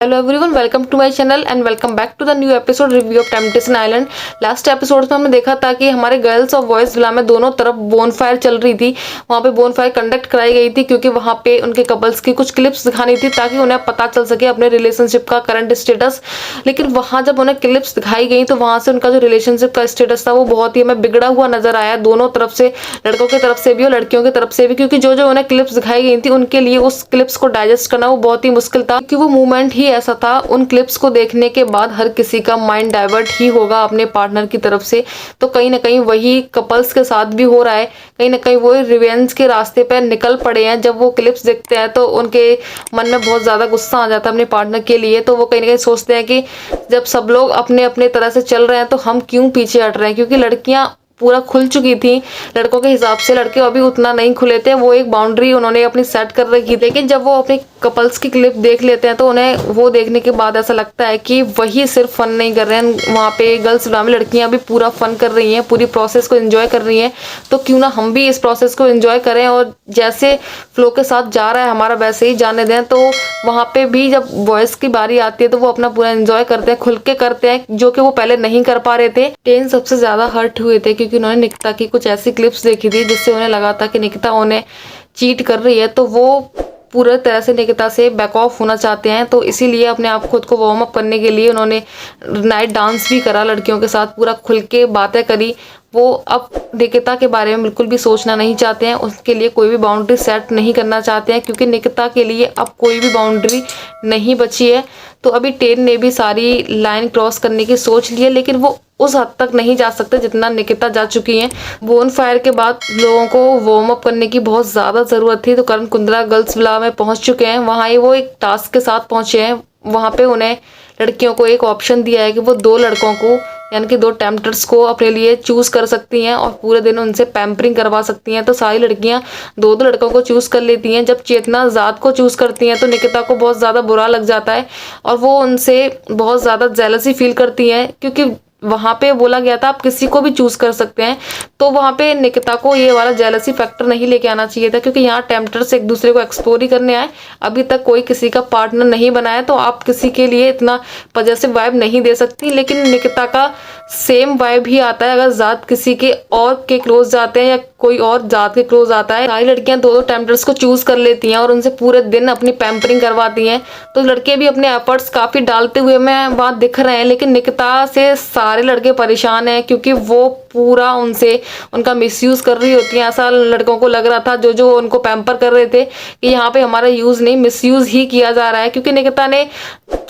Hello everyone, welcome to my channel and welcome back to the new episode review of temptation island. Last episode में हमने देखा था कि हमारे girls और बॉयज विला में दोनों तरफ बोनफायर चल रही थी। वहाँ पे बोनफायर कंडक्ट कराई गई थी क्योंकि वहाँ पे उनके कपल्स की कुछ क्लिप्स दिखानी थी ताकि उन्हें पता चल सके अपने रिलेशनशिप का करंट स्टेटस। लेकिन वहाँ जब उन्हें क्लिप्स दिखाई गई तो वहाँ से उनका जो रिलेशनशिप का स्टेटस था वो बहुत ही हमें बिगड़ा हुआ नजर आया, दोनों तरफ से, लड़कों की तरफ से भी और लड़कियों की तरफ से भी। क्योंकि जो जो उन्हें क्लिप्स दिखाई गई थी उनके लिए उस क्लिप्स को डाइजेस्ट करना वो बहुत ही मुश्किल था, क्योंकि वो मूवमेंट ही ऐसा था। उन क्लिप्स को देखने के बाद हर किसी का माइंड डाइवर्ट ही होगा अपने पार्टनर की तरफ से। तो कहीं ना कहीं वही कपल्स के साथ भी हो रहा है, कहीं ना कहीं वो रिवेंज के रास्ते पर निकल पड़े हैं। जब वो क्लिप्स देखते हैं तो उनके मन में बहुत ज्यादा गुस्सा आ जाता है अपने पार्टनर के लिए। तो वो कहीं ना कहीं सोचते हैं कि जब सब लोग अपने अपने तरह से चल रहे हैं तो हम क्यों पीछे हट रहे हैं। क्योंकि लड़कियां पूरा खुल चुकी थी लड़कों के हिसाब से, लड़के अभी उतना नहीं खुले थे। वो एक बाउंड्री उन्होंने अपनी सेट कर रखी थी। लेकिन जब वो अपने कपल्स की क्लिप देख लेते हैं तो उन्हें वो देखने के बाद ऐसा लगता है कि वही सिर्फ फन नहीं कर रहे हैं, वहाँ पे गर्ल्स विला में लड़कियां भी पूरा फन कर रही हैं, पूरी प्रोसेस को एंजॉय कर रही हैं। तो क्यों ना हम भी इस प्रोसेस को एंजॉय करें और जैसे फ्लो के साथ जा रहा है हमारा वैसे ही जाने दें। तो वहाँ पे भी जब बॉयज की बारी आती है तो वो अपना पूरा एंजॉय करते हैं, खुल के करते हैं, जो कि वो पहले नहीं कर पा रहे थे। टेन सबसे ज्यादा हर्ट हुए थे क्योंकि उन्होंने निकिता की कुछ ऐसी क्लिप्स देखी थी जिससे उन्हें लगा था कि निकिता उन्हें चीट कर रही है। तो वो पूरे तरह से निकिता से बैक ऑफ होना चाहते हैं। तो इसीलिए अपने आप खुद को वार्म अप करने के लिए उन्होंने नाइट डांस भी करा, लड़कियों के साथ पूरा खुल के बातें करी। वो अब निकिता के बारे में बिल्कुल भी सोचना नहीं चाहते हैं, उसके लिए कोई भी बाउंड्री सेट नहीं करना चाहते हैं, क्योंकि निकिता के लिए अब कोई भी बाउंड्री नहीं बची है। तो अभी टेन ने भी सारी लाइन क्रॉस करने की सोच ली है, लेकिन वो उस हद तक नहीं जा सकते जितना निकिता जा चुकी हैं। बोन फायर के बाद लोगों को वार्म अप करने की बहुत ज्यादा जरूरत थी। तो करण कुंद्रा गर्ल्स विला में पहुंच चुके हैं। वहां वो एक टास्क के साथ पहुंचे हैं। वहां पे उन्हें लड़कियों को एक ऑप्शन दिया है कि वो दो लड़कों को, यानी कि दो टेम्पटर्स को अपने लिए चूज कर सकती हैं और पूरे दिन उनसे पैम्परिंग करवा सकती हैं। तो सारी लड़कियां दो दो लड़कों को चूज कर लेती हैं। जब चेतना जात को चूज करती हैं तो निकिता को बहुत ज्यादा बुरा लग जाता है और वो उनसे बहुत ज्यादा जेलसी फील करती हैं, क्योंकि वहां पे बोला गया था आप किसी को भी चूज कर सकते हैं। तो वहां पे निकिता को ये वाला जेलसी फैक्टर नहीं लेके आना चाहिए था, क्योंकि यहाँ टेम्पटर्स एक दूसरे को एक्सप्लोर ही करने आए, अभी तक कोई किसी का पार्टनर नहीं बनाया। तो आप किसी के लिए इतना पॉजिटिव वाइब नहीं दे सकती। लेकिन निकिता का सेम वाइब ही आता है अगर जात किसी के और के क्लोज जाते हैं या कोई और जात के क्लोज आता है। सारी लड़कियां दो दो टेम्पटर्स को चूज कर लेती हैं और उनसे पूरे दिन अपनी पैम्परिंग करवाती हैं। तो लड़के भी अपने एफर्ट्स काफी डालते हुए मैं वहां दिख रहे हैं। लेकिन निकिता से सारे लड़के परेशान हैं, क्योंकि वो पूरा उनसे उनका मिसयूज कर रही होती है। ऐसा लड़कों को लग रहा था जो जो उनको पैम्पर कर रहे थे कि यहाँ पे हमारा यूज नहीं मिसयूज ही किया जा रहा है, क्योंकि निकिता ने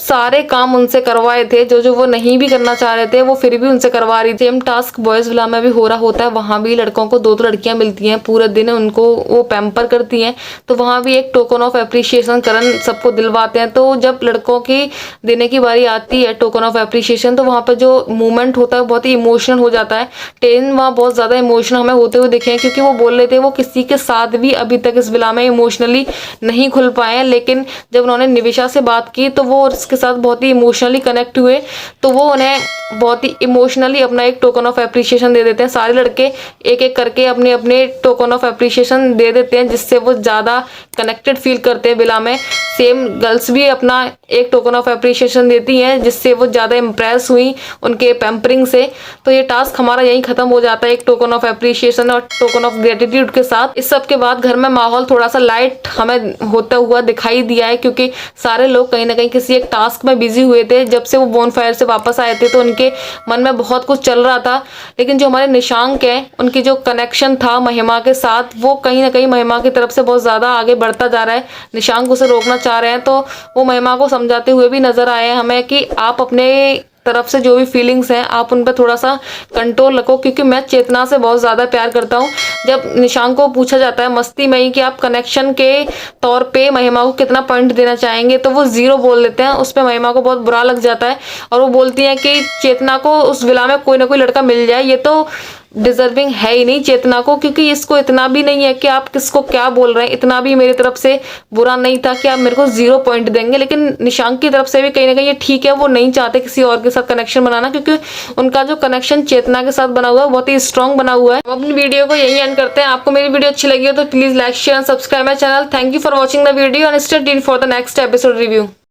सारे काम उनसे करवाए थे जो जो वो नहीं भी करना चाह रहे थे वो फिर भी उनसे करवा रही थी। सेम टास्क बॉयज विला में भी हो रहा होता है। वहां भी लड़कों को दो दो लड़कियां मिलती हैं, पूरे दिन उनको वो पैम्पर करती हैं। तो वहां भी एक टोकन ऑफ एप्रिसिएशन करण सबको दिलवाते हैं। तो जब लड़कों की देने की बारी आती है टोकन ऑफ एप्रिसिएशन, तो वहां पर जो मूवमेंट होता है बहुत ही इमोशनल हो जाता है। टेन वहां बहुत ज्यादा इमोशनल हमें होते हुए दिखे हैं, क्योंकि वो बोल रहे थे वो किसी के साथ भी अभी तक इस विला में इमोशनली नहीं खुल पाए हैं। लेकिन जब उन्होंने निविशा से बात की तो वो उसके साथ बहुत ही इमोशनली कनेक्ट हुए। तो वो उन्हें बहुत ही इमोशनली अपना एक टोकन ऑफ एप्रिसिएशन दे देते हैं। सारे लड़के एक एक करके अपने अपने टोकन ऑफ एप्रिसिएशन दे देते हैं, जिससे वो ज्यादा कनेक्टेड फील करते हैं विला में। सेम गर्ल्स भी अपना एक टोकन ऑफ एप्रिसिएशन देती हैं, जिससे वो ज्यादा इम्प्रेस हुई उनके पैम्परिंग से। तो ये टास्क हमारा यहीं खत्म हो जाता है, एक टोकन ऑफ एप्रिसिएशन और टोकन ऑफ ग्रेटिट्यूड के साथ। इस सब के बाद घर में माहौल थोड़ा सा लाइट हमें होता हुआ दिखाई दिया है, क्योंकि सारे लोग कहीं ना कहीं किसी एक टास्क में बिजी हुए थे। जब से वो बोनफायर से वापस आए थे तो उनके मन में बहुत कुछ चल रहा था। लेकिन जो हमारे निशांक हैं उनकी जो कनेक्शन था महिमा के साथ, वो कहीं ना कहीं महिमा की तरफ से बहुत ज्यादा आगे बढ़ता जा रहा है। निशांक उसे रोकना चाह रहे हैं, तो वो महिमा को समझाते हुए भी नजर आए हैं हमें कि आप अपने तरफ से जो भी फीलिंग्स हैं आप उन पर थोड़ा सा कंट्रोल रखो, क्योंकि मैं चेतना से बहुत ज्यादा प्यार करता हूँ। जब निशांक को पूछा जाता है मस्ती में ही कि आप कनेक्शन के तौर पे महिमा को कितना पॉइंट देना चाहेंगे, तो वो 0 बोल देते हैं। उस पर महिमा को बहुत बुरा लग जाता है और वो बोलती हैं कि चेतना को उस विला में कोई ना कोई लड़का मिल जाए, ये तो डिजर्विंग है ही नहीं चेतना को, क्योंकि इसको इतना भी नहीं है कि आप किसको क्या बोल रहे हैं, इतना भी मेरी तरफ से बुरा नहीं था कि आप मेरे को 0 पॉइंट देंगे। लेकिन निशांक की तरफ से भी कहीं ना कहीं ये ठीक है, वो नहीं चाहते किसी और के साथ कनेक्शन बनाना, क्योंकि उनका जो कनेक्शन चेतना के साथ बना हुआ है बहुत ही स्ट्रॉन्ग बना हुआ है। अपनी वीडियो को यही एंड करते हैं। आपको मेरी वीडियो अच्छी लगी हो तो please like share and subscribe my channel. Thank you for watching the video and stay tuned for the next episode review.